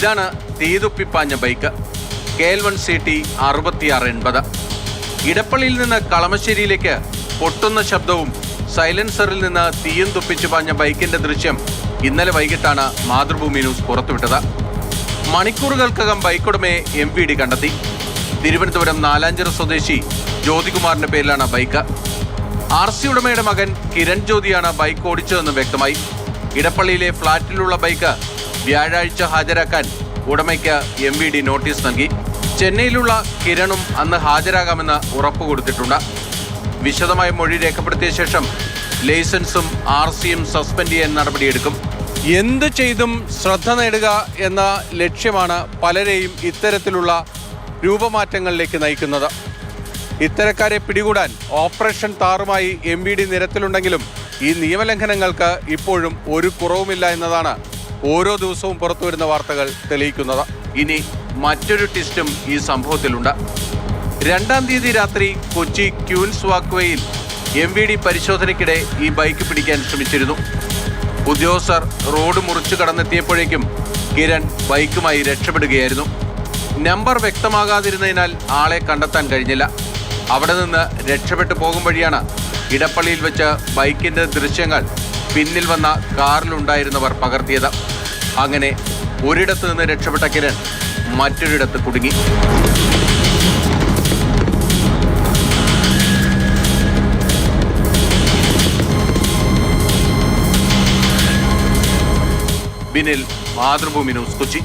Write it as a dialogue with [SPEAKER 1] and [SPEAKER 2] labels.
[SPEAKER 1] ഇതാണ് തീതുപ്പിപ്പാഞ്ഞ bike KL1CT 6680. ഇടപ്പള്ളിയിൽ നിന്ന് കളമശ്ശേരിയിലേക്ക് പൊട്ടുന്ന ശബ്ദവും സൈലൻസറിൽ നിന്ന് തീയും തുപ്പിച്ചു പാഞ്ഞ ബൈക്കിന്റെ ദൃശ്യം ഇന്നലെ വൈകിട്ടാണ് മാതൃഭൂമി ന്യൂസ് പുറത്തുവിട്ടത്. മണിക്കൂറുകൾക്കകം ബൈക്കുടമയെ MVD കണ്ടെത്തി. തിരുവനന്തപുരം നാലാഞ്ചിറ സ്വദേശി ജ്യോതികുമാറിന്റെ പേരിലാണ് ബൈക്ക്. RC ഉടമയുടെ മകൻ കിരൺ ജ്യോതിയാണ് ബൈക്ക് ഓടിച്ചതെന്ന് വ്യക്തമായി. ഇടപ്പള്ളിയിലെ ഫ്ളാറ്റിലുള്ള ബൈക്ക് വ്യാഴാഴ്ച ഹാജരാക്കാൻ ഉടമയ്ക്ക് MVD നോട്ടീസ് നൽകി. ചെന്നൈയിലുള്ള കിരണും അന്ന് ഹാജരാകാമെന്ന് ഉറപ്പ് കൊടുത്തിട്ടുണ്ട്. വിശദമായ മൊഴി രേഖപ്പെടുത്തിയ ശേഷം ലൈസൻസും RCയും സസ്പെൻഡ് ചെയ്യാൻ നടപടിയെടുക്കും. എന്ത് ചെയ്തും ശ്രദ്ധ നേടുക എന്ന ലക്ഷ്യമാണ് പലരെയും ഇത്തരത്തിലുള്ള രൂപമാറ്റങ്ങളിലേക്ക് നയിക്കുന്നത്. ഇത്തരക്കാരെ പിടികൂടാൻ ഓപ്പറേഷൻ താറുമായി MVD നിരത്തിലുണ്ടെങ്കിലും ഈ നിയമലംഘനങ്ങൾക്ക് ഇപ്പോഴും ഒരു കുറവുമില്ല എന്നതാണ് ഓരോ ദിവസവും പുറത്തുവരുന്ന വാർത്തകൾ തെളിയിക്കുന്നത്. ഇനി മറ്റൊരു ട്വിസ്റ്റും ഈ സംഭവത്തിലുണ്ട്. 2-ാം തീയതി രാത്രി കൊച്ചി ക്യൂൻസ് വാക്ക്വേയിൽ MVD പരിശോധനയ്ക്കിടെ ഈ ബൈക്ക് പിടിക്കാൻ ശ്രമിച്ചിരുന്നു. ഉദ്യോഗസ്ഥർ റോഡ് മുറിച്ചു കടന്നെത്തിയപ്പോഴേക്കും കിരൺ ബൈക്കുമായി രക്ഷപ്പെടുകയായിരുന്നു. നമ്പർ വ്യക്തമാകാതിരുന്നതിനാൽ ആളെ കണ്ടെത്താൻ കഴിഞ്ഞില്ല. അവിടെ നിന്ന് രക്ഷപ്പെട്ടു പോകും വഴിയാണ് ഇടപ്പള്ളിയിൽ വെച്ച് ബൈക്കിന്റെ ദൃശ്യങ്ങൾ പിന്നിൽ വന്ന കാറിലുണ്ടായിരുന്നവർ പകർത്തിയത്. അങ്ങനെ ഒരിടത്ത് നിന്ന് രക്ഷപ്പെട്ട കിരൺ മറ്റൊരിടത്ത് കുടുങ്ങി. ബിനിൽ, മാതൃഭൂമി ന്യൂസ്, കൊച്ചി.